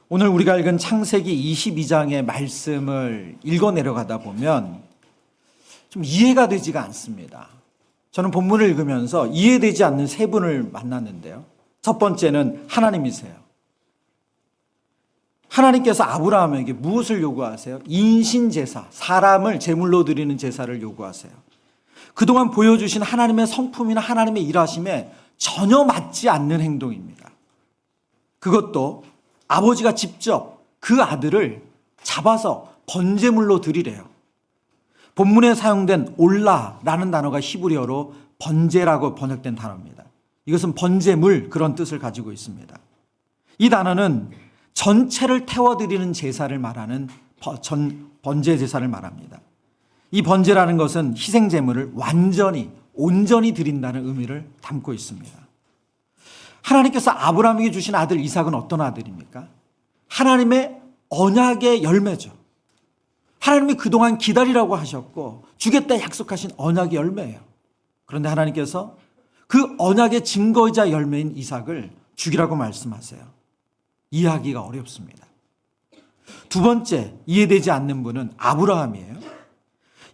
오늘 우리가 읽은 창세기 22장의 말씀을 읽어 내려가다 보면 좀 이해가 되지가 않습니다. 저는 본문을 읽으면서 이해되지 않는 세 분을 만났는데요. 첫 번째는 하나님이세요. 하나님께서 아브라함에게 무엇을 요구하세요? 인신제사, 사람을 제물로 드리는 제사를 요구하세요. 그동안 보여주신 하나님의 성품이나 하나님의 일하심에 전혀 맞지 않는 행동입니다. 그것도 아버지가 직접 그 아들을 잡아서 번제물로 드리래요. 본문에 사용된 올라라는 단어가 히브리어로 번제라고 번역된 단어입니다. 이것은 번제물, 그런 뜻을 가지고 있습니다. 이 단어는 전체를 태워드리는 제사를 말하는 번제 제사를 말합니다. 이 번제라는 것은 희생제물을 완전히 온전히 드린다는 의미를 담고 있습니다. 하나님께서 아브라함에게 주신 아들 이삭은 어떤 아들입니까? 하나님의 언약의 열매죠. 하나님이 그동안 기다리라고 하셨고 주겠다 약속하신 언약의 열매예요. 그런데 하나님께서 그 언약의 증거이자 열매인 이삭을 죽이라고 말씀하세요. 이해하기가 어렵습니다. 두 번째 이해되지 않는 분은 아브라함이에요.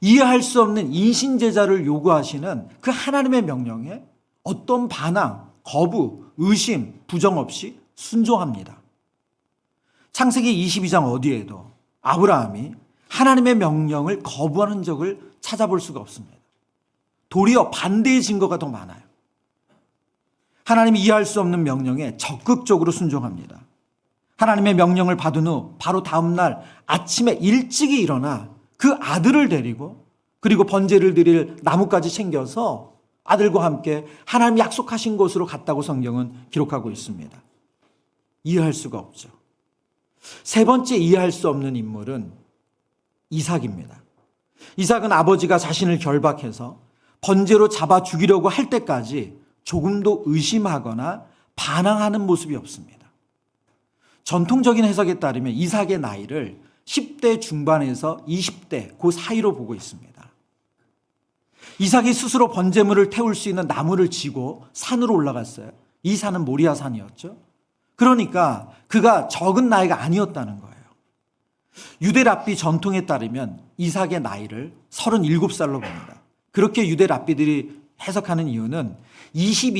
이해할 수 없는 인신제사를 요구하시는 그 하나님의 명령에 어떤 반항, 거부, 의심, 부정 없이 순종합니다. 창세기 22장 어디에도 아브라함이 하나님의 명령을 거부하는 적을 찾아볼 수가 없습니다. 도리어 반대의 증거가 더 많아요. 하나님이 이해할 수 없는 명령에 적극적으로 순종합니다. 하나님의 명령을 받은 후 바로 다음 날 아침에 일찍이 일어나 그 아들을 데리고 그리고 번제를 드릴 나무까지 챙겨서 아들과 함께 하나님이 약속하신 곳으로 갔다고 성경은 기록하고 있습니다. 이해할 수가 없죠. 세 번째 이해할 수 없는 인물은 이삭입니다. 이삭은 아버지가 자신을 결박해서 번제로 잡아 죽이려고 할 때까지 조금도 의심하거나 반항하는 모습이 없습니다. 전통적인 해석에 따르면 이삭의 나이를 10대 중반에서 20대 그 사이로 보고 있습니다. 이삭이 스스로 번제물을 태울 수 있는 나무를 지고 산으로 올라갔어요. 이 산은 모리아 산이었죠. 그러니까 그가 적은 나이가 아니었다는 거예요. 유대 랍비 전통에 따르면 이삭의 나이를 37살로 봅니다. 그렇게 유대 랍비들이 해석하는 이유는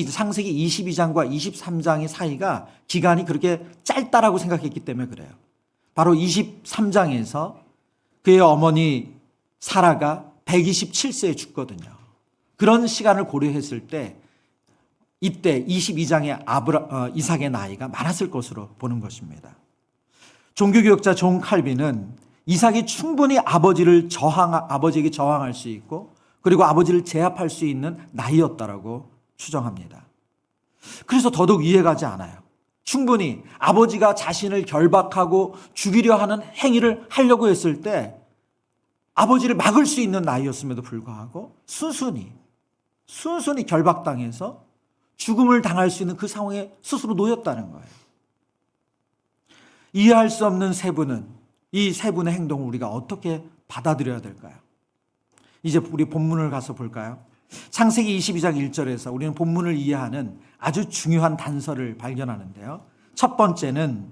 창세기 22장과 23장의 사이가 기간이 그렇게 짧다라고 생각했기 때문에 그래요. 바로 23장에서 그의 어머니 사라가 127세에 죽거든요. 그런 시간을 고려했을 때 이때 22장의 이삭의 나이가 많았을 것으로 보는 것입니다. 종교교역자 존 칼빈은 이삭이 충분히 아버지에게 저항할 수 있고 그리고 아버지를 제압할 수 있는 나이였다라고 추정합니다. 그래서 더더욱 이해가지 않아요. 충분히 아버지가 자신을 결박하고 죽이려 하는 행위를 하려고 했을 때 아버지를 막을 수 있는 나이였음에도 불구하고 순순히 결박당해서 죽음을 당할 수 있는 그 상황에 스스로 놓였다는 거예요. 이해할 수 없는 세 분은 이 세 분의 행동을 우리가 어떻게 받아들여야 될까요? 이제 우리 본문을 가서 볼까요? 창세기 22장 1절에서 우리는 본문을 이해하는 아주 중요한 단서를 발견하는데요. 첫 번째는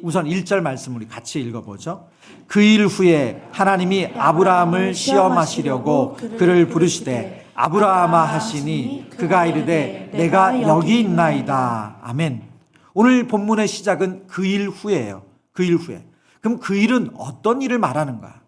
우선 1절 말씀 우리 같이 읽어보죠. 그 일 후에 하나님이 아브라함을 시험하시려고 그를 부르시되 아브라함아 하시니 그가 이르되 내가 여기 있나이다. 아멘. 오늘 본문의 시작은 그 일 후예요. 그 일 후에. 그럼 그 일은 어떤 일을 말하는가?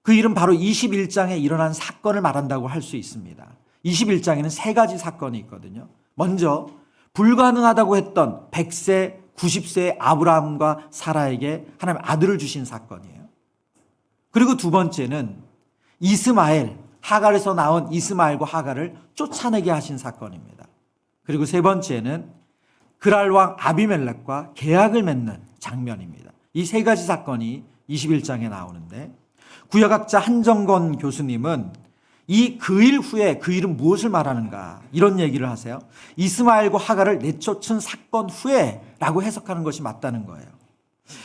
그 일은 바로 21장에 일어난 사건을 말한다고 할 수 있습니다. 21장에는 세 가지 사건이 있거든요. 먼저 불가능하다고 했던 100세, 90세의 아브라함과 사라에게 하나님 아들을 주신 사건이에요. 그리고 두 번째는 이스마엘, 하갈에서 나온 이스마엘과 하갈을 쫓아내게 하신 사건입니다. 그리고 세 번째는 그랄 왕 아비멜렉과 계약을 맺는 장면입니다. 이 세 가지 사건이 21장에 나오는데 구역학자 한정건 교수님은 이 그 일 후에 그 일은 무엇을 말하는가 이런 얘기를 하세요. 이스마엘과 하갈을 내쫓은 사건 후에 라고 해석하는 것이 맞다는 거예요.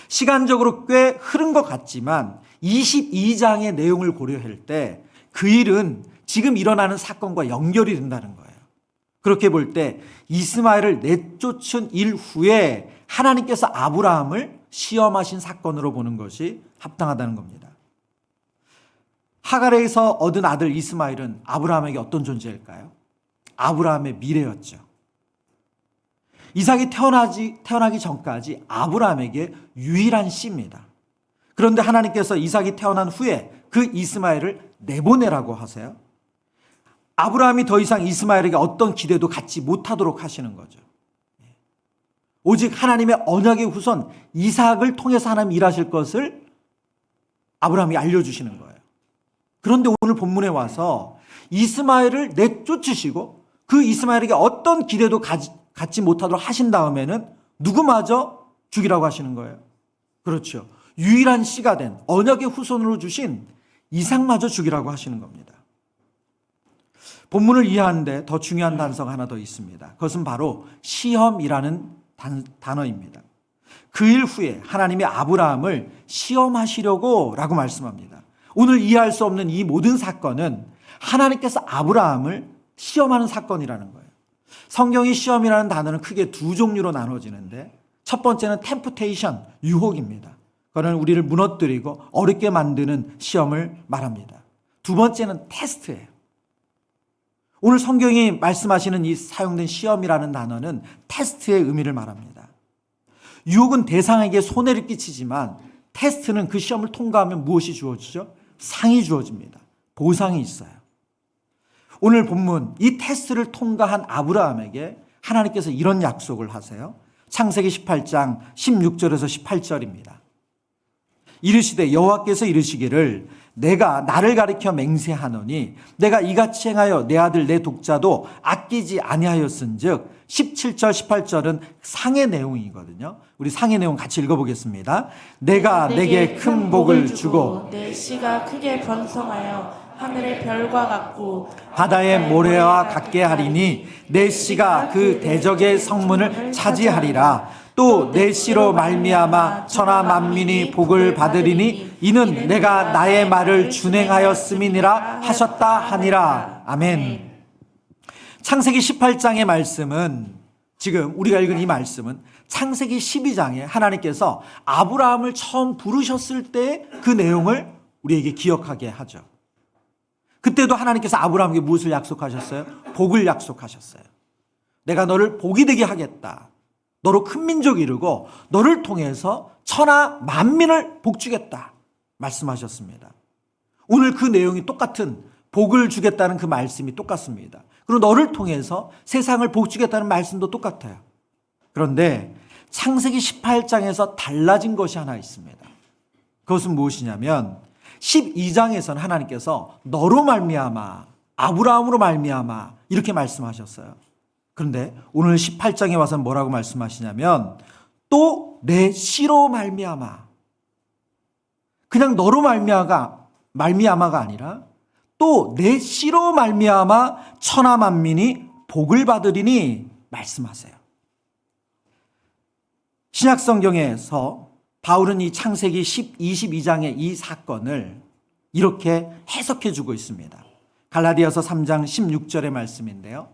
시간적으로 꽤 흐른 것 같지만 22장의 내용을 고려할 때 그 일은 지금 일어나는 사건과 연결이 된다는 거예요. 그렇게 볼 때 이스마엘을 내쫓은 일 후에 하나님께서 아브라함을 시험하신 사건으로 보는 것이 합당하다는 겁니다. 하갈에서 얻은 아들 이스마엘은 아브라함에게 어떤 존재일까요? 아브라함의 미래였죠. 이삭이 태어나기 전까지 아브라함에게 유일한 씨입니다. 그런데 하나님께서 이삭이 태어난 후에 그 이스마엘을 내보내라고 하세요. 아브라함이 더 이상 이스마엘에게 어떤 기대도 갖지 못하도록 하시는 거죠. 오직 하나님의 언약의 후손 이삭을 통해서 하나님 일하실 것을 아브라함이 알려주시는 거예요. 그런데 오늘 본문에 와서 이스마엘을 내쫓으시고 그 이스마엘에게 어떤 기대도 갖지 못하도록 하신 다음에는 누구마저 죽이라고 하시는 거예요. 그렇죠. 유일한 씨가 된 언약의 후손으로 주신 이삭마저 죽이라고 하시는 겁니다. 본문을 이해하는데 더 중요한 단서가 하나 더 있습니다. 그것은 바로 시험이라는 단어입니다. 그 일 후에 하나님이 아브라함을 시험하시려고 라고 말씀합니다. 오늘 이해할 수 없는 이 모든 사건은 하나님께서 아브라함을 시험하는 사건이라는 거예요. 성경이 시험이라는 단어는 크게 두 종류로 나눠지는데 첫 번째는 템프테이션, 유혹입니다. 그거는 우리를 무너뜨리고 어렵게 만드는 시험을 말합니다. 두 번째는 테스트예요. 오늘 성경이 말씀하시는 이 사용된 시험이라는 단어는 테스트의 의미를 말합니다. 유혹은 대상에게 손해를 끼치지만 테스트는 그 시험을 통과하면 무엇이 주어지죠? 상이 주어집니다. 보상이 있어요. 오늘 본문 이 테스트를 통과한 아브라함에게 하나님께서 이런 약속을 하세요. 창세기 18장 16절에서 18절입니다. 이르시되 여호와께서 이르시기를 내가 나를 가리켜 맹세하노니 내가 이같이 행하여 내 아들 내 독자도 아끼지 아니하였은즉 17절 18절은 상의 내용이거든요. 우리 상의 내용 같이 읽어보겠습니다. 내가 내게 큰 복을 주고 내 씨가 크게 번성하여 하늘의 별과 같고 바다의 모래와 같게 하리니 내 씨가 그 대적의 성문을 차지하리라. 또 내 씨로 말미암아 천하 만민이 복을 받으리니 이는 내가 나의 말을 준행하였음이니라 하셨다 하니라. 아멘. 창세기 18장의 말씀은 지금 우리가 읽은 이 말씀은 창세기 12장에 하나님께서 아브라함을 처음 부르셨을 때 그 내용을 우리에게 기억하게 하죠. 그때도 하나님께서 아브라함에게 무엇을 약속하셨어요? 복을 약속하셨어요. 내가 너를 복이 되게 하겠다. 너로 큰 민족이 이루고 너를 통해서 천하 만민을 복주겠다 말씀하셨습니다. 오늘 그 내용이 똑같은 복을 주겠다는 그 말씀이 똑같습니다. 그리고 너를 통해서 세상을 복주겠다는 말씀도 똑같아요. 그런데 창세기 18장에서 달라진 것이 하나 있습니다. 그것은 무엇이냐면 12장에서는 하나님께서 너로 말미암아 아브라함으로 말미암아 이렇게 말씀하셨어요. 그런데 오늘 18장에 와서는 뭐라고 말씀하시냐면 또 내 씨로 말미암아, 그냥 너로 말미암아가 아니라 또 내 씨로 말미암아 천하 만민이 복을 받으리니 말씀하세요. 신약 성경에서 바울은 이 창세기 22장의 이 사건을 이렇게 해석해 주고 있습니다. 갈라디아서 3장 16절의 말씀인데요.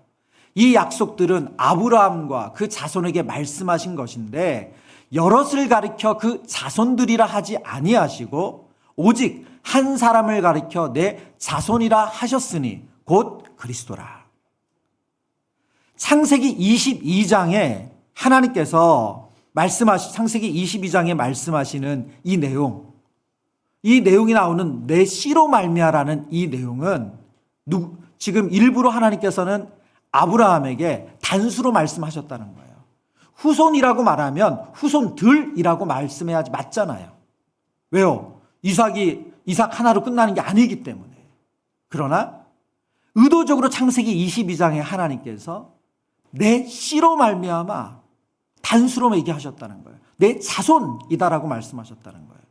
이 약속들은 아브라함과 그 자손에게 말씀하신 것인데 여럿을 가리켜 그 자손들이라 하지 아니하시고 오직 한 사람을 가리켜 내 자손이라 하셨으니 곧 그리스도라. 창세기 22장에 하나님께서 창세기 22장에 말씀하시는 이 내용이 나오는 내 씨로 말미암아라는 이 내용은 지금 일부러 하나님께서는 아브라함에게 단수로 말씀하셨다는 거예요. 후손이라고 말하면 후손들이라고 말씀해야지 맞잖아요. 왜요? 이삭 하나로 끝나는 게 아니기 때문에. 그러나 의도적으로 창세기 22장에 하나님께서 내 씨로 말미암아 단수로 얘기하셨다는 거예요. 내 자손이다라고 말씀하셨다는 거예요.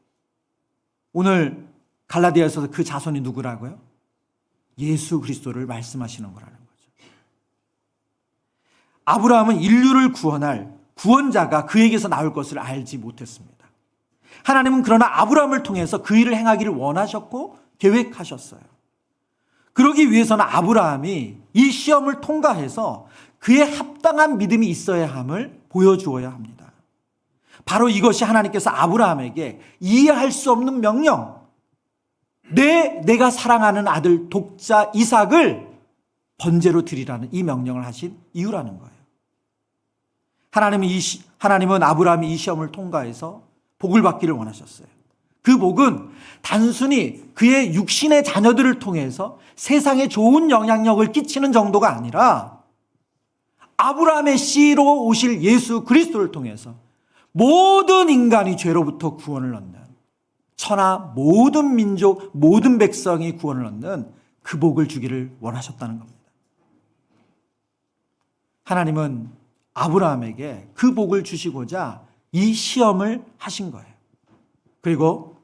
오늘 갈라디아에서 그 자손이 누구라고요? 예수 그리스도를 말씀하시는 거라는 거죠. 아브라함은 인류를 구원할 구원자가 그에게서 나올 것을 알지 못했습니다. 하나님은 그러나 아브라함을 통해서 그 일을 행하기를 원하셨고 계획하셨어요. 그러기 위해서는 아브라함이 이 시험을 통과해서 그에 합당한 믿음이 있어야 함을 보여주어야 합니다. 바로 이것이 하나님께서 아브라함에게 이해할 수 없는 명령, 내가 사랑하는 아들 독자 이삭을 번제로 드리라는 이 명령을 하신 이유라는 거예요. 하나님은 아브라함이 이 시험을 통과해서 복을 받기를 원하셨어요. 그 복은 단순히 그의 육신의 자녀들을 통해서 세상에 좋은 영향력을 끼치는 정도가 아니라 아브라함의 씨로 오실 예수 그리스도를 통해서 모든 인간이 죄로부터 구원을 얻는, 천하 모든 민족 모든 백성이 구원을 얻는 그 복을 주기를 원하셨다는 겁니다. 하나님은 아브라함에게 그 복을 주시고자 이 시험을 하신 거예요. 그리고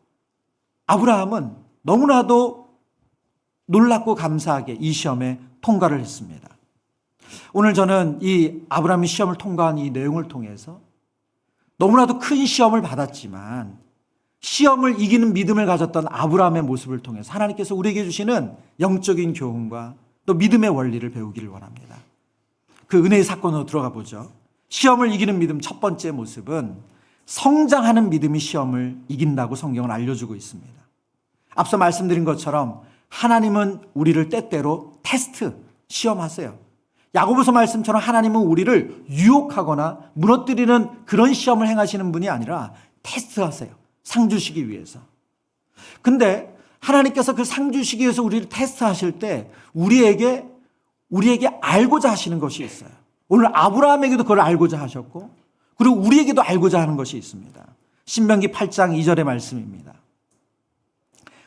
아브라함은 너무나도 놀랍고 감사하게 이 시험에 통과를 했습니다. 오늘 저는 이 아브라함이 시험을 통과한 이 내용을 통해서 너무나도 큰 시험을 받았지만 시험을 이기는 믿음을 가졌던 아브라함의 모습을 통해서 하나님께서 우리에게 주시는 영적인 교훈과 또 믿음의 원리를 배우기를 원합니다. 그 은혜의 사건으로 들어가 보죠. 시험을 이기는 믿음 첫 번째 모습은 성장하는 믿음이 시험을 이긴다고 성경은 알려주고 있습니다. 앞서 말씀드린 것처럼 하나님은 우리를 때때로 테스트, 시험하세요. 야고보서 말씀처럼 하나님은 우리를 유혹하거나 무너뜨리는 그런 시험을 행하시는 분이 아니라 테스트하세요. 상 주시기 위해서. 근데 하나님께서 그 상 주시기 위해서 우리를 테스트하실 때 우리에게 알고자 하시는 것이 있어요. 오늘 아브라함에게도 그걸 알고자 하셨고 그리고 우리에게도 알고자 하는 것이 있습니다. 신명기 8장 2절의 말씀입니다.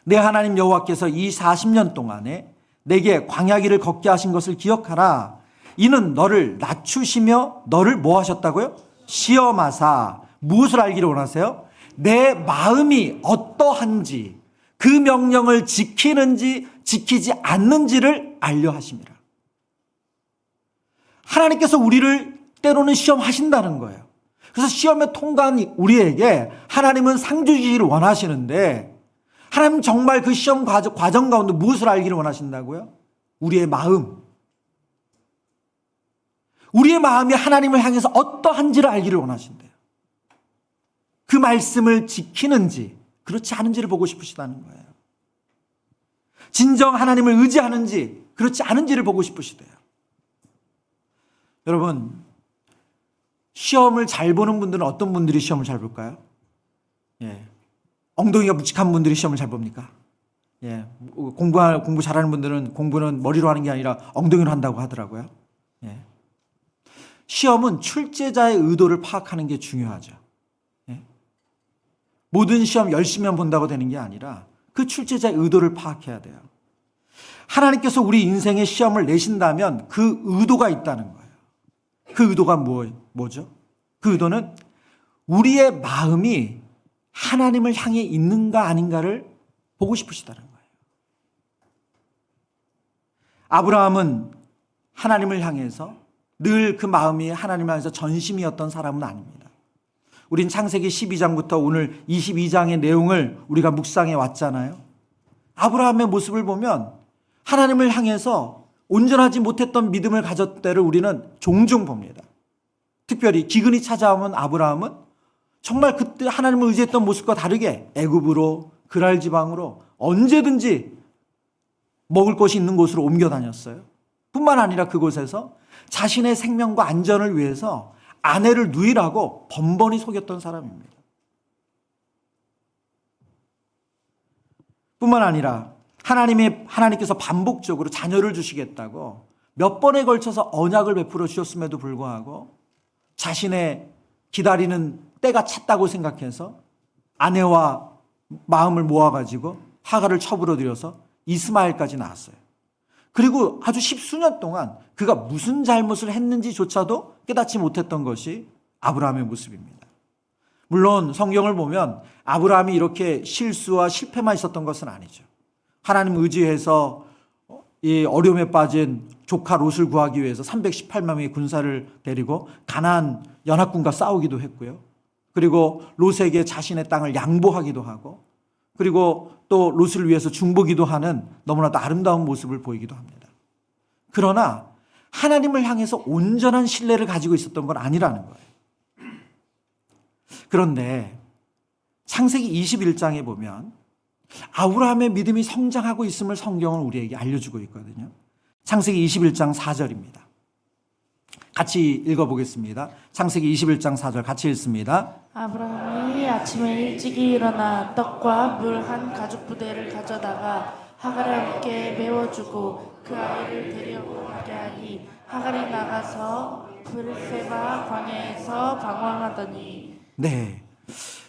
내 하나님 여호와께서 이 40년 동안에 내게 광야길을 걷게 하신 것을 기억하라. 이는 너를 낮추시며 너를 뭐 하셨다고요? 시험하사. 무엇을 알기를 원하세요? 내 마음이 어떠한지, 그 명령을 지키는지 지키지 않는지를 알려 하심이라. 하나님께서 우리를 때로는 시험하신다는 거예요. 그래서 시험에 통과한 우리에게 하나님은 상 주시기를 원하시는데 하나님 정말 그 시험 과정 가운데 무엇을 알기를 원하신다고요? 우리의 마음. 우리의 마음이 하나님을 향해서 어떠한지를 알기를 원하신대요. 그 말씀을 지키는지 그렇지 않은지를 보고 싶으시다는 거예요. 진정 하나님을 의지하는지 그렇지 않은지를 보고 싶으시대요. 여러분, 시험을 잘 보는 분들은 어떤 분들이 시험을 잘 볼까요? 엉덩이가 묵직한 분들이 시험을 잘 봅니까? 공부 잘하는 분들은 공부는 머리로 하는 게 아니라 엉덩이로 한다고 하더라고요. 시험은 출제자의 의도를 파악하는 게 중요하죠. 모든 시험 열심히 본다고 되는 게 아니라 그 출제자의 의도를 파악해야 돼요. 하나님께서 우리 인생에 시험을 내신다면 그 의도가 있다는 거예요. 그 의도가 뭐죠? 그 의도는 우리의 마음이 하나님을 향해 있는가 아닌가를 보고 싶으시다는 거예요. 아브라함은 하나님을 향해서 늘 그 마음이 하나님을 향해서 전심이었던 사람은 아닙니다. 우린 창세기 12장부터 오늘 22장의 내용을 우리가 묵상해 왔잖아요. 아브라함의 모습을 보면 하나님을 향해서 온전하지 못했던 믿음을 가졌을 때를 우리는 종종 봅니다. 특별히 기근이 찾아오면 아브라함은 정말 그때 하나님을 의지했던 모습과 다르게 애굽으로 그랄 지방으로 언제든지 먹을 것이 있는 곳으로 옮겨 다녔어요. 뿐만 아니라 그곳에서 자신의 생명과 안전을 위해서 아내를 누이라고 번번이 속였던 사람입니다. 뿐만 아니라 하나님께서 반복적으로 자녀를 주시겠다고 몇 번에 걸쳐서 언약을 베풀어 주셨음에도 불구하고 자신의 기다리는 때가 찼다고 생각해서 아내와 마음을 모아가지고 하갈을 첩으로 들여서 이스마엘까지 낳았어요. 그리고 아주 십수년 동안 그가 무슨 잘못을 했는지조차도 깨닫지 못했던 것이 아브라함의 모습입니다. 물론 성경을 보면 아브라함이 이렇게 실수와 실패만 있었던 것은 아니죠. 하나님 의지해서 이 어려움에 빠진 조카 롯을 구하기 위해서 318만 명의 군사를 데리고 가나안 연합군과 싸우기도 했고요. 그리고 롯에게 자신의 땅을 양보하기도 하고 그리고 또 롯을 위해서 중보기도 하는 너무나도 아름다운 모습을 보이기도 합니다. 그러나 하나님을 향해서 온전한 신뢰를 가지고 있었던 건 아니라는 거예요. 그런데 창세기 21장에 보면 아브라함의 믿음이 성장하고 있음을 성경은 우리에게 알려주고 있거든요. 창세기 21장 4절입니다. 같이 읽어보겠습니다. 창세기 21장 4절 같이 읽습니다. 아브라함이 아침에 일찍이 일어나 떡과 물 한 가죽 부대를 가져다가 하갈에 함께 메워주고 그 아이를 데려오게 하니 하갈이 나가서 브르세바 광야에서 방황하더니. 네.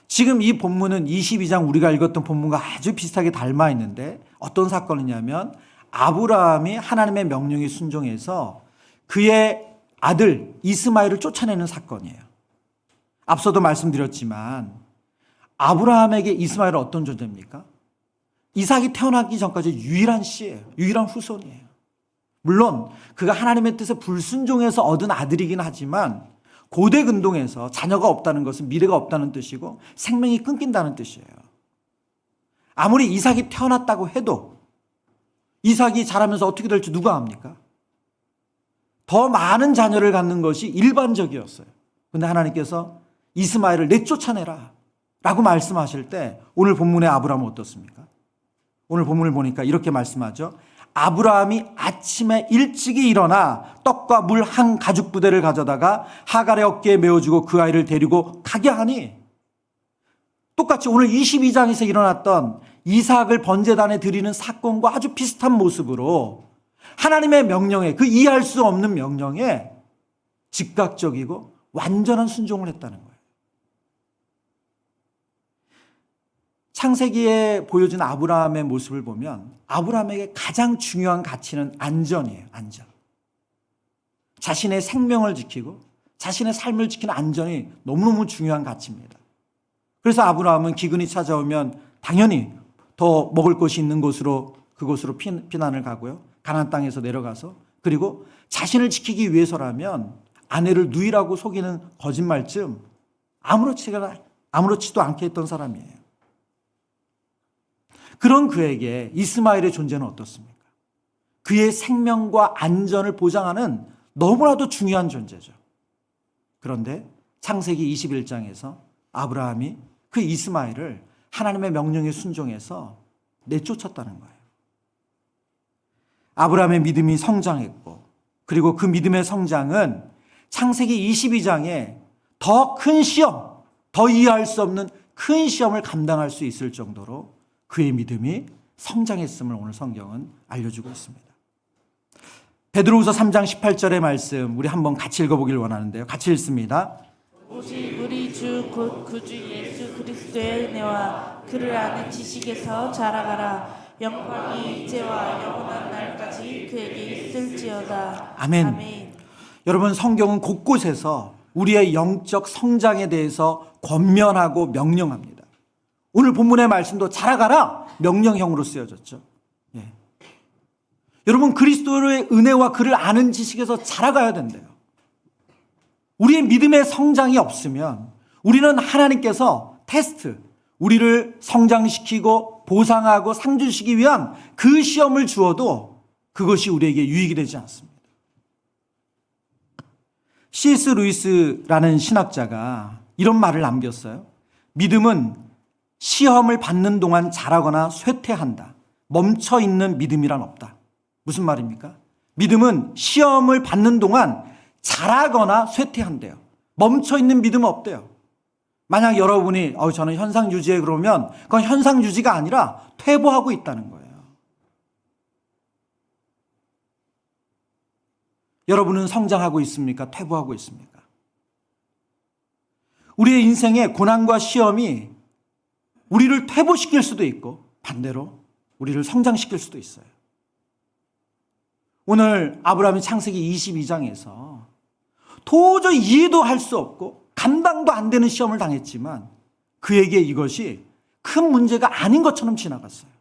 지금 이 본문은 22장 우리가 읽었던 본문과 아주 비슷하게 닮아 있는데 어떤 사건이냐면 아브라함이 하나님의 명령에 순종해서 그의 아들 이스마엘을 쫓아내는 사건이에요. 앞서도 말씀드렸지만 아브라함에게 이스마엘은 어떤 존재입니까? 이삭이 태어나기 전까지 유일한 씨예요. 유일한 후손이에요. 물론 그가 하나님의 뜻에 불순종해서 얻은 아들이긴 하지만 고대 근동에서 자녀가 없다는 것은 미래가 없다는 뜻이고 생명이 끊긴다는 뜻이에요. 아무리 이삭이 태어났다고 해도 이삭이 자라면서 어떻게 될지 누가 압니까? 더 많은 자녀를 갖는 것이 일반적이었어요. 그런데 하나님께서 이스마엘을 내쫓아내라 라고 말씀하실 때 오늘 본문의 아브라함은 어떻습니까? 오늘 본문을 보니까 이렇게 말씀하죠. 아브라함이 아침에 일찍이 일어나 떡과 물 한 가죽 부대를 가져다가 하갈의 어깨에 메어주고 그 아이를 데리고 가게 하니, 똑같이 오늘 22장에서 일어났던 이삭을 번제단에 드리는 사건과 아주 비슷한 모습으로 하나님의 명령에, 그 이해할 수 없는 명령에 즉각적이고 완전한 순종을 했다는 거예요. 창세기에 보여준 아브라함의 모습을 보면 아브라함에게 가장 중요한 가치는 안전이에요. 안전. 자신의 생명을 지키고 자신의 삶을 지키는 안전이 너무너무 중요한 가치입니다. 그래서 아브라함은 기근이 찾아오면 당연히 더 먹을 것이 있는 곳으로, 그곳으로 피난을 가고요. 가나안 땅에서 내려가서, 그리고 자신을 지키기 위해서라면 아내를 누이라고 속이는 거짓말쯤 아무렇지도 않게 했던 사람이에요. 그런 그에게 이스마엘의 존재는 어떻습니까? 그의 생명과 안전을 보장하는 너무나도 중요한 존재죠. 그런데 창세기 21장에서 아브라함이 그 이스마엘을 하나님의 명령에 순종해서 내쫓았다는 거예요. 아브라함의 믿음이 성장했고, 그리고 그 믿음의 성장은 창세기 22장에 더 큰 시험, 더 이해할 수 없는 큰 시험을 감당할 수 있을 정도로 그의 믿음이 성장했음을 오늘 성경은 알려주고 있습니다. 베드로후서 3장 18절의 말씀 우리 한번 같이 읽어보길 원하는데요. 같이 읽습니다. 오직 우리 주 곧 구주 예수 그리스도의 은혜와 그를 아는 지식에서 자라가라. 영광이 이제와 영원한 날까지 그에게 있을지어다. 아멘. 아멘. 여러분, 성경은 곳곳에서 우리의 영적 성장에 대해서 권면하고 명령합니다. 오늘 본문의 말씀도 자라가라 명령형으로 쓰여졌죠. 예. 여러분, 그리스도의 은혜와 그를 아는 지식에서 자라가야 된대요. 우리의 믿음의 성장이 없으면 우리는 하나님께서 테스트, 우리를 성장시키고 보상하고 상 주시기 위한 그 시험을 주어도 그것이 우리에게 유익이 되지 않습니다. C.S. 루이스라는 신학자가 이런 말을 남겼어요. 믿음은 시험을 받는 동안 자라거나 쇠퇴한다. 멈춰 있는 믿음이란 없다. 무슨 말입니까? 믿음은 시험을 받는 동안 자라거나 쇠퇴한대요. 멈춰 있는 믿음은 없대요. 만약 여러분이 저는 현상 유지해 그러면 그건 현상 유지가 아니라 퇴보하고 있다는 거예요. 여러분은 성장하고 있습니까? 퇴보하고 있습니까? 우리의 인생의 고난과 시험이 우리를 퇴보시킬 수도 있고 반대로 우리를 성장시킬 수도 있어요. 오늘 아브라함이 창세기 22장에서 도저히 이해도 할 수 없고 감당도 안 되는 시험을 당했지만 그에게 이것이 큰 문제가 아닌 것처럼 지나갔어요.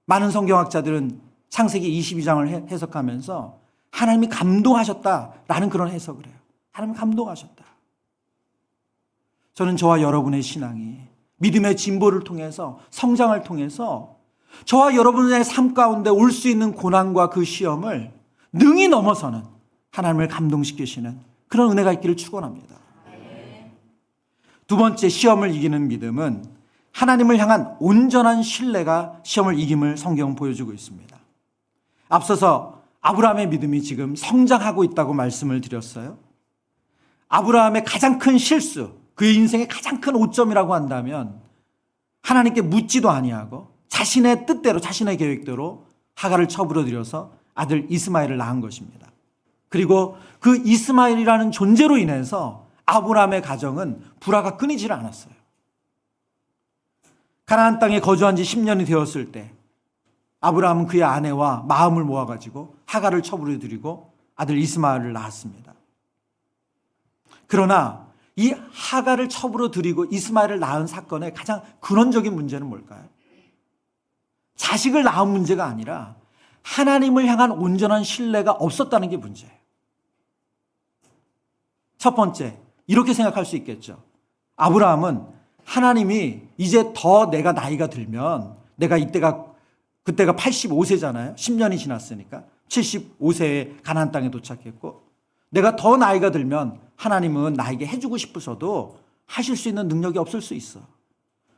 많은 성경학자들은 창세기 22장을 해석하면서 하나님이 감동하셨다라는 그런 해석을 해요. 하나님 감동하셨다. 저는 저와 여러분의 신앙이 믿음의 진보를 통해서 성장을 통해서 저와 여러분의 삶 가운데 올 수 있는 고난과 그 시험을 능히 넘어서는 하나님을 감동시키시는 그런 은혜가 있기를 축원합니다. 두 번째, 시험을 이기는 믿음은 하나님을 향한 온전한 신뢰가 시험을 이김을 성경은 보여주고 있습니다. 앞서서 아브라함의 믿음이 지금 성장하고 있다고 말씀을 드렸어요. 아브라함의 가장 큰 실수, 그의 인생의 가장 큰 오점이라고 한다면 하나님께 묻지도 아니하고 자신의 뜻대로, 자신의 계획대로 하갈을 첩으로 들여서 아들 이스마엘을 낳은 것입니다. 그리고 그 이스마엘이라는 존재로 인해서 아브라함의 가정은 불화가 끊이질 않았어요. 가나안 땅에 거주한 지 10년이 되었을 때 아브라함은 그의 아내와 마음을 모아가지고 하갈을 첩으로 들이고 아들 이스마엘을 낳았습니다. 그러나 이 하갈을 첩으로 들이고 이스마엘을 낳은 사건의 가장 근원적인 문제는 뭘까요? 자식을 낳은 문제가 아니라 하나님을 향한 온전한 신뢰가 없었다는 게 문제예요. 첫 번째, 이렇게 생각할 수 있겠죠. 아브라함은 하나님이 이제 더 내가 나이가 들면, 내가 그때가 85세잖아요. 10년이 지났으니까 75세에 가나안 땅에 도착했고, 내가 더 나이가 들면 하나님은 나에게 해주고 싶으셔도 하실 수 있는 능력이 없을 수 있어.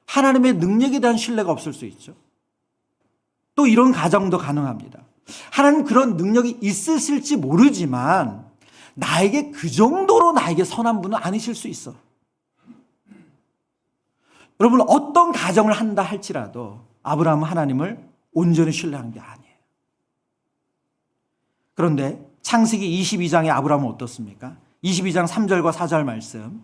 하나님의 능력에 대한 신뢰가 없을 수 있죠. 또 이런 가정도 가능합니다. 하나님 그런 능력이 있으실지 모르지만 나에게 그 정도로 나에게 선한 분은 아니실 수 있어. 여러분, 어떤 가정을 한다 할지라도 아브라함은 하나님을 온전히 신뢰한 게 아니에요. 그런데 창세기 22장의 아브라함은 어떻습니까? 22장 3절과 4절 말씀.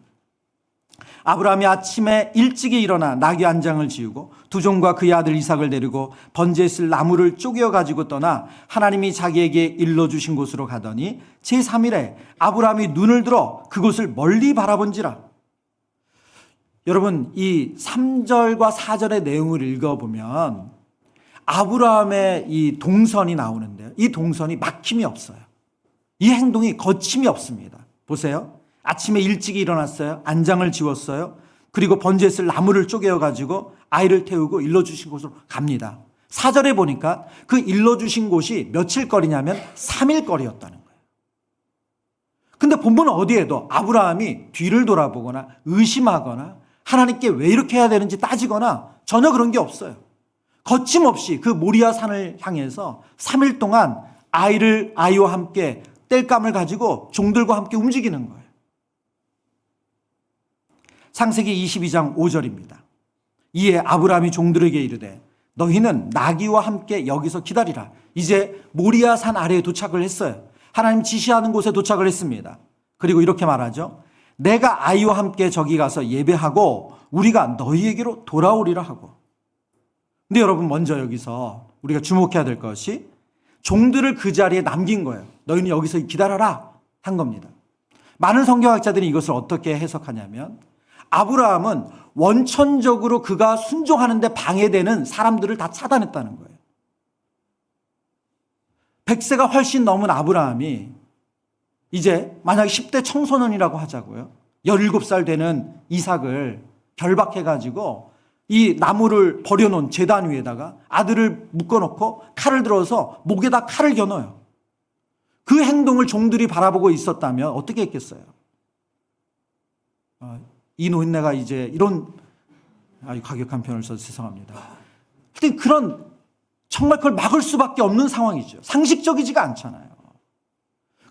아브라함이 아침에 일찍이 일어나 나귀 한 장을 지우고 두 종과 그의 아들 이삭을 데리고 번제에 쓸 나무를 쪼개어 가지고 떠나 하나님이 자기에게 일러주신 곳으로 가더니 제3일에 아브라함이 눈을 들어 그곳을 멀리 바라본지라. 여러분, 이 3절과 4절의 내용을 읽어보면 아브라함의 이 동선이 나오는데요. 이 동선이 막힘이 없어요. 이 행동이 거침이 없습니다. 보세요. 아침에 일찍 일어났어요. 안장을 지웠어요. 그리고 번제에 쓸 나무를 쪼개어 가지고 아이를 태우고 일러주신 곳으로 갑니다. 4절에 보니까 그 일러주신 곳이 며칠 거리냐면 3일 거리였다는 거예요. 근데 본문은 어디에도 아브라함이 뒤를 돌아보거나 의심하거나 하나님께 왜 이렇게 해야 되는지 따지거나 전혀 그런 게 없어요. 거침없이 그 모리아 산을 향해서 3일 동안 아이와 함께 땔감을 가지고 종들과 함께 움직이는 거예요. 창세기 22장 5절입니다. 이에 아브라함이 종들에게 이르되 너희는 나귀와 함께 여기서 기다리라. 이제 모리아 산 아래에 도착을 했어요. 하나님 지시하는 곳에 도착을 했습니다. 그리고 이렇게 말하죠. 내가 아이와 함께 저기 가서 예배하고 우리가 너희에게로 돌아오리라 하고. 근데 여러분, 먼저 여기서 우리가 주목해야 될 것이 종들을 그 자리에 남긴 거예요. 너희는 여기서 기다려라 한 겁니다. 많은 성경학자들이 이것을 어떻게 해석하냐면 아브라함은 원천적으로 그가 순종하는데 방해되는 사람들을 다 차단했다는 거예요. 100세가 훨씬 넘은 아브라함이 이제 만약에 10대 청소년이라고 하자고요. 17살 되는 이삭을 결박해가지고 이 나무를 버려놓은 제단 위에다가 아들을 묶어놓고 칼을 들어서 목에다 칼을 겨넣어요. 그 행동을 종들이 바라보고 있었다면 어떻게 했겠어요? 이 노인네가 이제 이런 과격한 표현을 써서 죄송합니다. 하여튼 그런 정말 그걸 막을 수밖에 없는 상황이죠. 상식적이지가 않잖아요.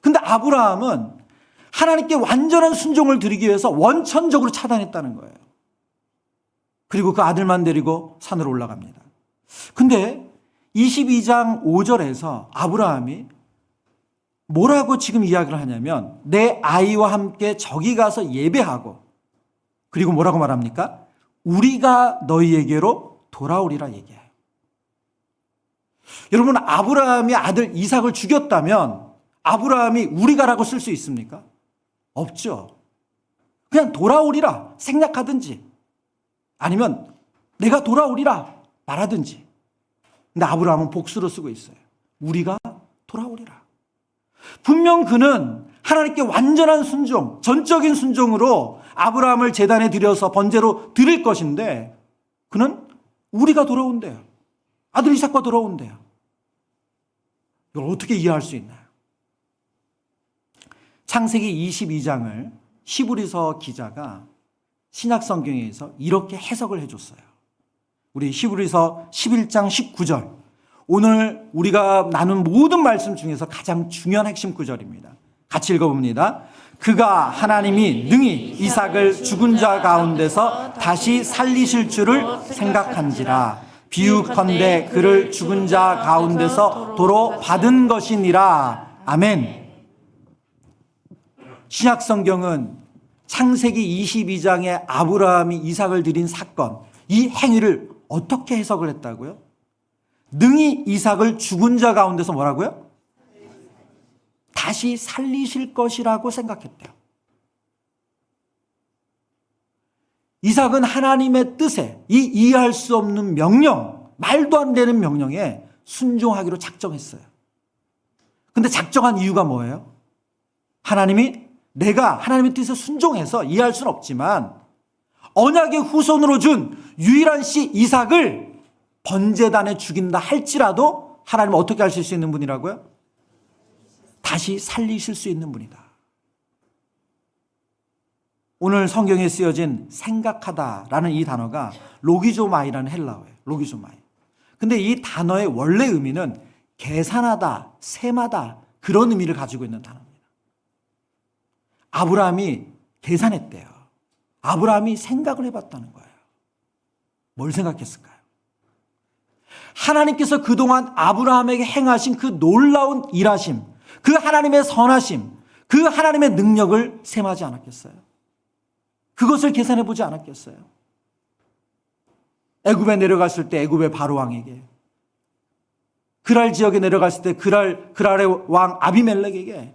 근데 아브라함은 하나님께 완전한 순종을 드리기 위해서 원천적으로 차단했다는 거예요. 그리고 그 아들만 데리고 산으로 올라갑니다. 근데 22장 5절에서 아브라함이 뭐라고 지금 이야기를 하냐면 내 아이와 함께 저기 가서 예배하고 그리고 뭐라고 말합니까? 우리가 너희에게로 돌아오리라 얘기해요. 여러분, 아브라함이 아들 이삭을 죽였다면 아브라함이 우리가라고 쓸 수 있습니까? 없죠. 그냥 돌아오리라 생략하든지 아니면 내가 돌아오리라 말하든지. 근데 아브라함은 복수로 쓰고 있어요. 우리가 돌아오리라. 분명 그는 하나님께 완전한 순종, 전적인 순종으로 아브라함을 제단에 들여서 번제로 드릴 것인데 그는 우리가 돌아온대요. 아들 이삭과 돌아온대요. 이걸 어떻게 이해할 수 있나요? 창세기 22장을 히브리서 기자가 신약 성경에서 이렇게 해석을 해줬어요. 우리 히브리서 11장 19절, 오늘 우리가 나눈 모든 말씀 중에서 가장 중요한 핵심 구절입니다. 같이 읽어봅니다. 그가 하나님이 능히 이삭을 죽은 자 가운데서 다시 살리실 줄을 생각한지라. 비유컨대 그를 죽은 자 가운데서 도로 받은 것이니라. 아멘. 신약 성경은 창세기 22장에 아브라함이 이삭을 드린 사건, 이 행위를 어떻게 해석을 했다고요? 능히 이삭을 죽은 자 가운데서 뭐라고요? 다시 살리실 것이라고 생각했대요. 이삭은 하나님의 뜻에, 이 이해할 수 없는 명령, 말도 안 되는 명령에 순종하기로 작정했어요. 근데 작정한 이유가 뭐예요? 내가 하나님의 뜻에 순종해서 이해할 수는 없지만 언약의 후손으로 준 유일한 씨 이삭을 번제단에 죽인다 할지라도 하나님은 어떻게 하실 수 있는 분이라고요? 다시 살리실 수 있는 분이다. 오늘 성경에 쓰여진 생각하다라는 이 단어가 로기조마이라는 헬라어예요. 로기조마이. 근데 이 단어의 원래 의미는 계산하다, 셈하다, 그런 의미를 가지고 있는 단어입니다. 아브라함이 계산했대요. 아브라함이 생각을 해봤다는 거예요. 뭘 생각했을까요? 하나님께서 그동안 아브라함에게 행하신 그 놀라운 일하심, 그 하나님의 선하심, 그 하나님의 능력을 셈하지 않았겠어요? 그것을 계산해 보지 않았겠어요? 애굽에 내려갔을 때 애굽의 바로왕에게, 그랄 지역에 내려갔을 때 그랄의 왕 아비멜렉에게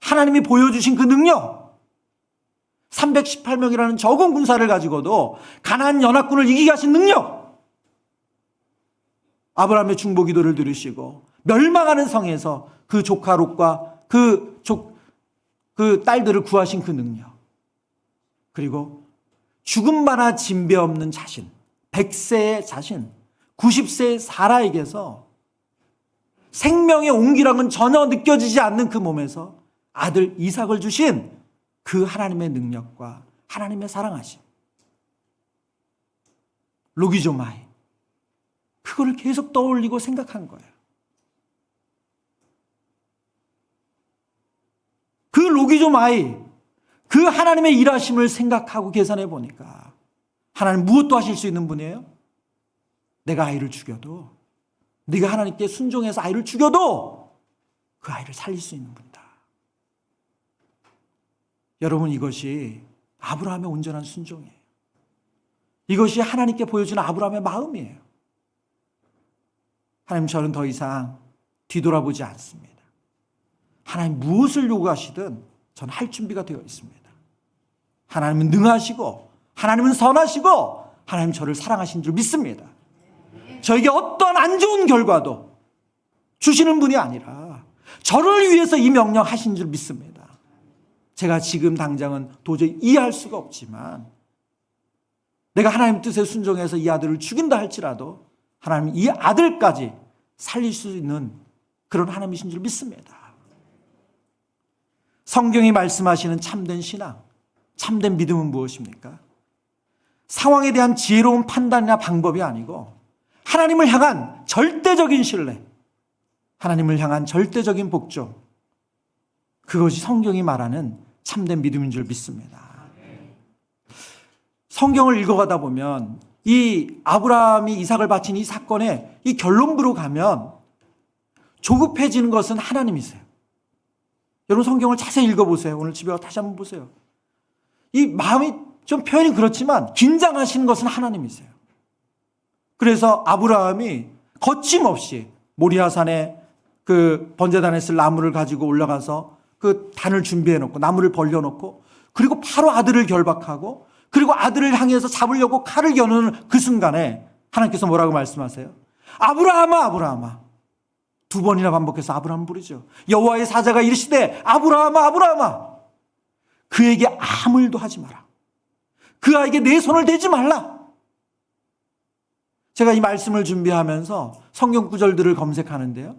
하나님이 보여주신 그 능력, 318명이라는 적은 군사를 가지고도 가나안 연합군을 이기게 하신 능력, 아브라함의 중보 기도를 들으시고 멸망하는 성에서 그 조카 롯과 그 딸들을 구하신 그 능력, 그리고 죽음마나 진배 없는 자신, 100세의 자신, 90세의 사라에게서 생명의 온기랑은 전혀 느껴지지 않는 그 몸에서 아들 이삭을 주신 그 하나님의 능력과 하나님의 사랑하심, 로기조마이, 그거를 계속 떠올리고 생각한 거예요. 그 로기조마이, 그 하나님의 일하심을 생각하고 계산해 보니까 하나님 무엇도 하실 수 있는 분이에요? 내가 아이를 죽여도, 네가 하나님께 순종해서 아이를 죽여도 그 아이를 살릴 수 있는 분이다. 여러분, 이것이 아브라함의 온전한 순종이에요. 이것이 하나님께 보여주는 아브라함의 마음이에요. 하나님, 저는 더 이상 뒤돌아보지 않습니다. 하나님 무엇을 요구하시든 저는 할 준비가 되어 있습니다. 하나님은 능하시고 하나님은 선하시고 하나님 저를 사랑하신 줄 믿습니다. 저에게 어떤 안 좋은 결과도 주시는 분이 아니라 저를 위해서 이 명령하신 줄 믿습니다. 제가 지금 당장은 도저히 이해할 수가 없지만 내가 하나님 뜻에 순종해서 이 아들을 죽인다 할지라도 하나님 이 아들까지 살릴 수 있는 그런 하나님이신 줄 믿습니다. 성경이 말씀하시는 참된 신앙, 참된 믿음은 무엇입니까? 상황에 대한 지혜로운 판단이나 방법이 아니고 하나님을 향한 절대적인 신뢰, 하나님을 향한 절대적인 복종, 그것이 성경이 말하는 참된 믿음인 줄 믿습니다. 성경을 읽어가다 보면 이 아브라함이 이삭을 바친 이 사건의 이 결론부로 가면 조급해지는 것은 하나님이세요. 여러분, 성경을 자세히 읽어보세요. 오늘 집에 가서 다시 한번 보세요. 이 마음이 좀 표현이 그렇지만 긴장하시는 것은 하나님이세요. 그래서 아브라함이 거침없이 모리아산에 그 번제단에 쓸 나무를 가지고 올라가서 그 단을 준비해 놓고 나무를 벌려 놓고 그리고 바로 아들을 결박하고 그리고 아들을 향해서 잡으려고 칼을 겨누는 그 순간에 하나님께서 뭐라고 말씀하세요? 아브라함아, 아브라함아. 2번이나 반복해서 아브라함 부르죠. 여호와의 사자가 이르시되 아브라함아, 아브라함아. 그에게 아무 일도 하지 마라. 그 아이에게 내 손을 대지 말라. 제가 이 말씀을 준비하면서 성경 구절들을 검색하는데요.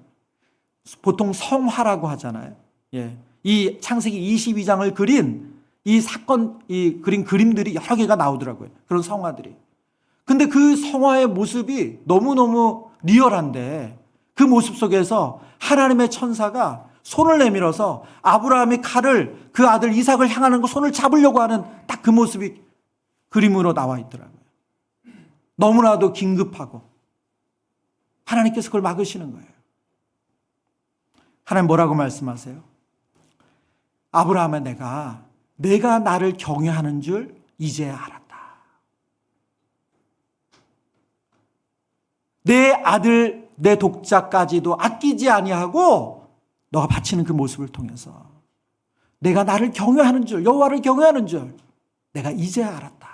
보통 성화라고 하잖아요. 예. 이 창세기 22장을 그린 이 사건, 이 그린 그림들이 여러 개가 나오더라고요. 그런 성화들이. 근데 그 성화의 모습이 너무너무 리얼한데 그 모습 속에서 하나님의 천사가 손을 내밀어서 아브라함이 칼을 그 아들 이삭을 향하는 거 손을 잡으려고 하는 딱 그 모습이 그림으로 나와 있더라고요. 너무나도 긴급하고 하나님께서 그걸 막으시는 거예요. 하나님 뭐라고 말씀하세요? 아브라함아, 내가 나를 경외하는 줄 이제 알았다. 내 아들, 내 독자까지도 아끼지 아니하고 너가 바치는 그 모습을 통해서 내가 나를 경외하는 줄, 여호와를 경외하는 줄 내가 이제 알았다.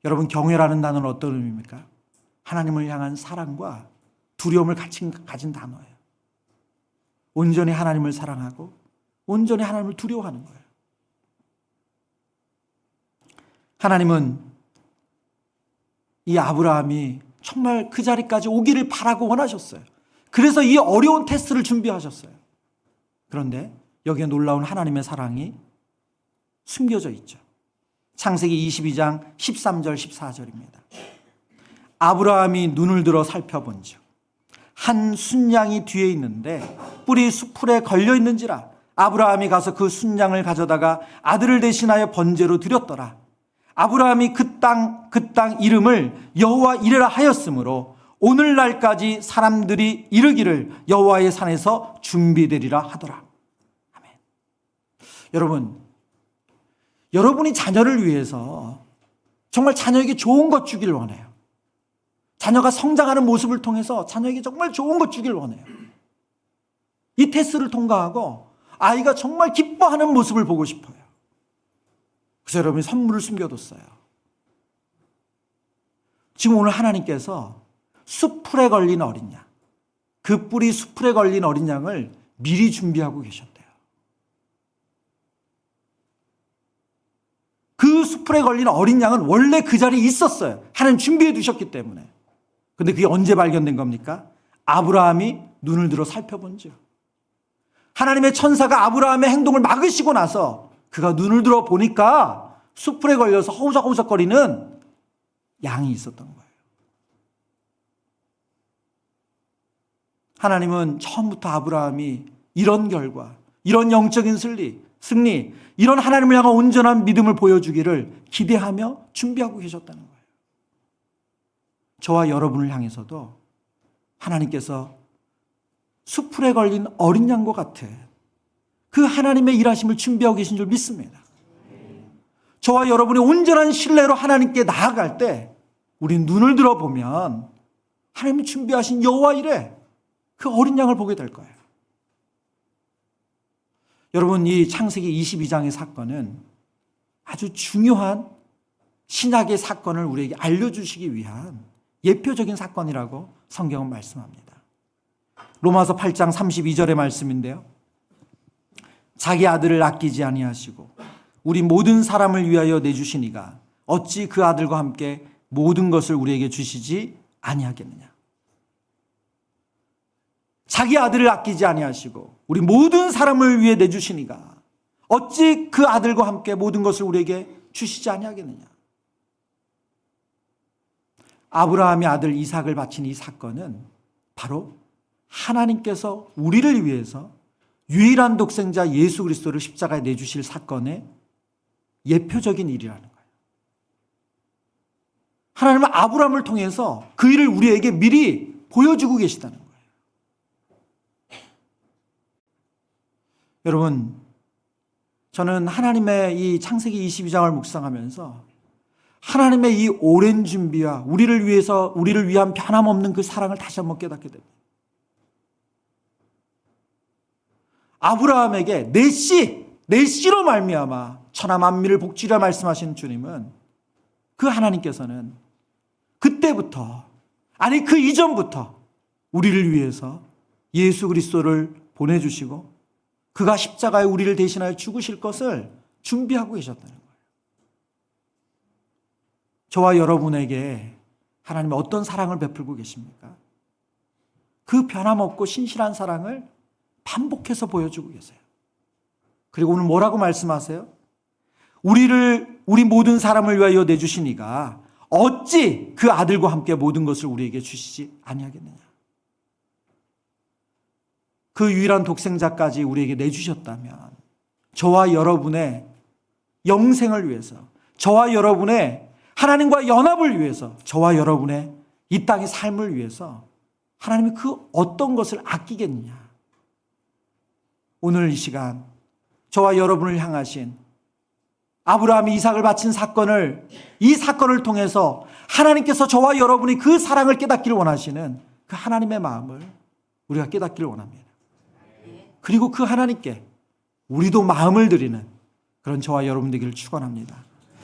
여러분, 경외라는 단어는 어떤 의미입니까? 하나님을 향한 사랑과 두려움을 가진 단어예요. 온전히 하나님을 사랑하고 온전히 하나님을 두려워하는 거예요. 하나님은 이 아브라함이 정말 그 자리까지 오기를 바라고 원하셨어요. 그래서 이 어려운 테스트를 준비하셨어요. 그런데 여기에 놀라운 하나님의 사랑이 숨겨져 있죠. 창세기 22장 13절 14절입니다. 아브라함이 눈을 들어 살펴본즉 한 순양이 뒤에 있는데 뿔이 수풀에 걸려 있는지라 아브라함이 가서 그 순양을 가져다가 아들을 대신하여 번제로 드렸더라. 아브라함이 그 땅 이름을 여호와 이레라 하였으므로 오늘날까지 사람들이 이르기를 여호와의 산에서 준비되리라 하더라. 아멘. 여러분이 자녀를 위해서 정말 자녀에게 좋은 것 주기를 원해요. 자녀가 성장하는 모습을 통해서 자녀에게 정말 좋은 것 주기를 원해요. 이 테스트를 통과하고 아이가 정말 기뻐하는 모습을 보고 싶어요. 그래서 여러분이 선물을 숨겨뒀어요. 지금 오늘 하나님께서 수풀에 걸린 어린 양, 그 뿔이 수풀에 걸린 어린 양을 미리 준비하고 계셨대요. 그 수풀에 걸린 어린 양은 원래 그 자리에 있었어요. 하나님 준비해 두셨기 때문에. 근데 그게 언제 발견된 겁니까? 아브라함이 눈을 들어 살펴본지요. 하나님의 천사가 아브라함의 행동을 막으시고 나서 그가 눈을 들어 보니까 수풀에 걸려서 허우적허우적거리는 양이 있었던 거예요. 하나님은 처음부터 아브라함이 이런 결과, 이런 영적인 승리, 이런 하나님을 향한 온전한 믿음을 보여주기를 기대하며 준비하고 계셨다는 거예요. 저와 여러분을 향해서도 하나님께서 수풀에 걸린 어린 양과 같은 그 하나님의 일하심을 준비하고 계신 줄 믿습니다. 저와 여러분이 온전한 신뢰로 하나님께 나아갈 때 우리 눈을 들어보면 하나님이 준비하신 여호와 이레 그 어린 양을 보게 될 거예요. 여러분, 이 창세기 22장의 사건은 아주 중요한 신약의 사건을 우리에게 알려주시기 위한 예표적인 사건이라고 성경은 말씀합니다. 로마서 8장 32절의 말씀인데요. 자기 아들을 아끼지 아니하시고 우리 모든 사람을 위하여 내주시니가 어찌 그 아들과 함께 모든 것을 우리에게 주시지 아니하겠느냐. 자기 아들을 아끼지 아니하시고 우리 모든 사람을 위해 내주시니가 어찌 그 아들과 함께 모든 것을 우리에게 주시지 아니하겠느냐. 아브라함의 아들 이삭을 바친 이 사건은 바로 하나님께서 우리를 위해서 유일한 독생자 예수 그리스도를 십자가에 내주실 사건의 예표적인 일이라는 거예요. 하나님은 아브라함을 통해서 그 일을 우리에게 미리 보여주고 계시다는 거예요. 여러분, 저는 하나님의 이 창세기 22장을 묵상하면서 하나님의 이 오랜 준비와 우리를 위한 변함없는 그 사랑을 다시 한번 깨닫게 됩니다. 아브라함에게 내 씨로 말미암아 천하 만민을 복주리라 말씀하신 주님은, 그 하나님께서는 그때부터, 아니 그 이전부터 우리를 위해서 예수 그리스도를 보내주시고 그가 십자가에 우리를 대신하여 죽으실 것을 준비하고 계셨다는 거예요. 저와 여러분에게 하나님이 어떤 사랑을 베풀고 계십니까? 그 변함없고 신실한 사랑을 반복해서 보여주고 계세요. 그리고 오늘 뭐라고 말씀하세요? 우리 모든 사람을 위하여 내주시니가 어찌 그 아들과 함께 모든 것을 우리에게 주시지 아니하겠느냐. 그 유일한 독생자까지 우리에게 내주셨다면 저와 여러분의 영생을 위해서, 저와 여러분의 하나님과 연합을 위해서, 저와 여러분의 이 땅의 삶을 위해서 하나님이 그 어떤 것을 아끼겠느냐. 오늘 이 시간 저와 여러분을 향하신 아브라함이 이삭을 바친 사건을, 이 사건을 통해서 하나님께서 저와 여러분이 그 사랑을 깨닫기를 원하시는 그 하나님의 마음을 우리가 깨닫기를 원합니다. 그리고 그 하나님께 우리도 마음을 드리는 그런 저와 여러분 되기를 축원합니다.